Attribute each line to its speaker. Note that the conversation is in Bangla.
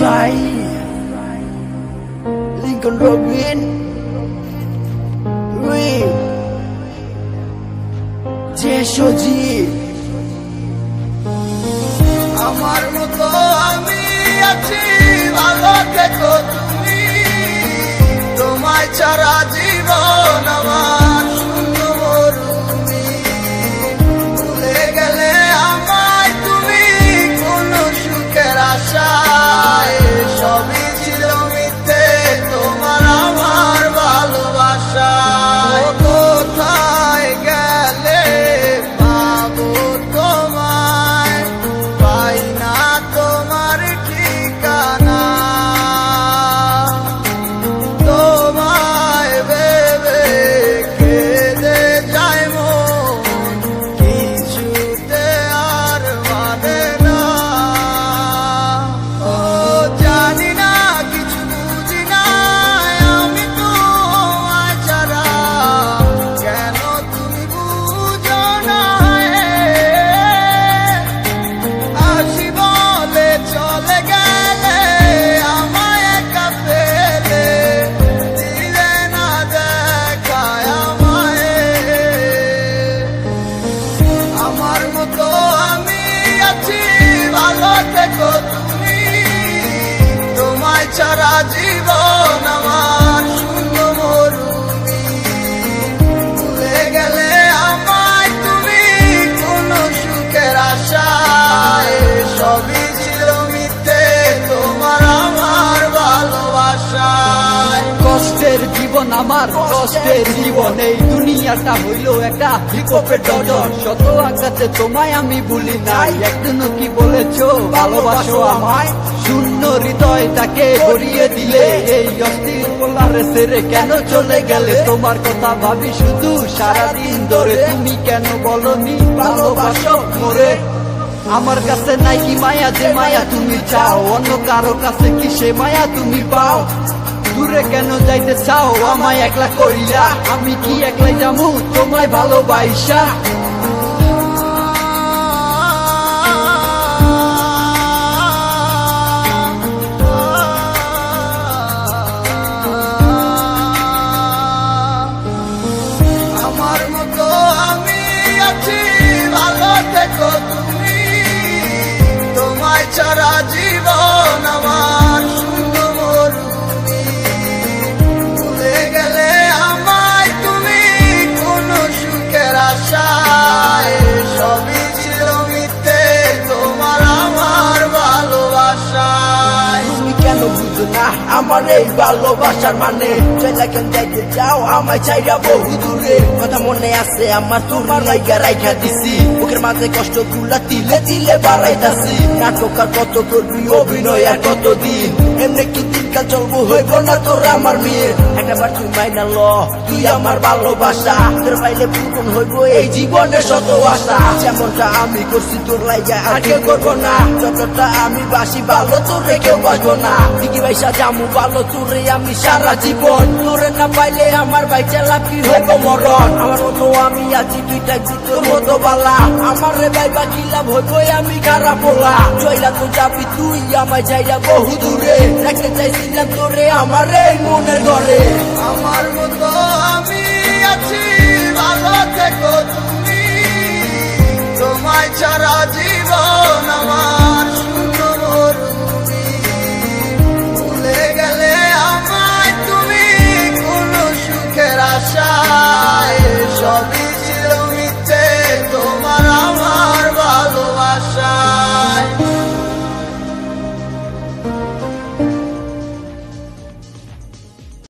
Speaker 1: চাই লিঙ্কন রবিন যে সজীব
Speaker 2: আমার মতো আমি আছি, ভালো থেকো তুমি। তোমায় ছাড়া জীবন আমার শূন্য মরুভূমি। ভুলে গেলে আমায় তুমি কোন সুখের আশায়, সবই ছিল মিথ্যে তোমার আমার ভালোবাসায়। কোথায় গেলে পাবো তোমায়, পাই না তোমার ঠিকানা। তোমায় ভেবে কেঁদে যায় মন, কিছুতে আর মানে না। ও জানি না, কিছু বুঝি না আমি তোমায় ছাড়া, কেন তুমি বুঝো না। আসি বলে চলে গেলে আমায় একা ফেলে, দিলে না দেখায় আমায়। আমার মতো আমি আছি, ভালো থেকো তুমি। তোমায় ছাড়া জীবন আমার শূন্য মরুভূমি। ভুলে গেলে আমায় তুমি কোন সুখের আশায়, সবই ছিল মিথ্যে তোমার আমার ভালোবাসায়।
Speaker 1: কষ্টের জীবন আমার, কষ্টের জীবন। এই দুনিয়াটা হইল একটা হিপহপের ডজন। শত আঘাতে তোমায় আমি ভুলি নাই, একদিনও কি বলেছো ভালোবাসো আমায়। শূন্য হৃদয়টাকে ভরিয়ে দিলে, এই অস্থির বলারে ছেড়ে কেন চলে গেলে। তোমার কথা ভাবি শুধু সারাদিন ধরে, তুমি কেন বলনি ভালোবাসো মোরে। আমার কাছে নাই কি মায়া, যে মায়া তুমি চাও, অন্য কারো কাছে কি সে মায়া তুমি পাও। দূরে কেন যাইতে চাও আমায় একলা কইরা, আমি কি একলাই যাবো তোমায় ভালোবাসা।
Speaker 2: আমার মতো আমি আছি, ভালো থেকো তুমি। তোমায় ছাড়া জীবন আমার শূন্য মরুভূমি। ভুলে গেলে আমায় তুমি কোন সুখের আশায়, সবই ছিল মিথ্যে তোমার আমার ভালোবাসায়।
Speaker 1: তুমি কেন বুঝো না আমার এই ভালোবাসার মানে, চলে কেন যাইতে চাও আমায় চাইরা বহু দূরে। কথা মনে আছে আমার, তোমার লাইগা রাইখা দিছি, বুকের মাঝে কষ্ট গুলা তিলে তিলে বাড়াইতাছি। নাটক আর কত করবি, অভিনয় আর কতদিন, এমনি কি দিনকাল চলবো হইব না তোর আমার মেয়ে। একটাবার তুই মাইনা ল, তুই আমার ভালোবাসা, তোর পাইলে পূরণ হইব এই জীবনের শত আশা। যেমনটা আমি করছি তোর লাইগা আর কেউ করবো না, যতটা আমি বাসি ভালো তোরে কেউ বাসবো না। ঠিকই ভাইসা জামু ভালো তোরে আমি সারা জীবন, তোরে না পাইলে আমার বাইচা লাভ কি হইব মরণ। আমার মতো আমি আছি দুইটা তোর মতো বালা, আমার রে ভাইবা কি লাভ হইব আমি খারাপ বলা। চইলা তো যাবি তুই আমায় যাইয়া বহু দূরে, রাখতে চাইছিলাম তোরে আমার এই মনের ঘরে।
Speaker 2: আমার মতো আমি আছি, ভালো থেকো তুমি। তোমায় ছাড়া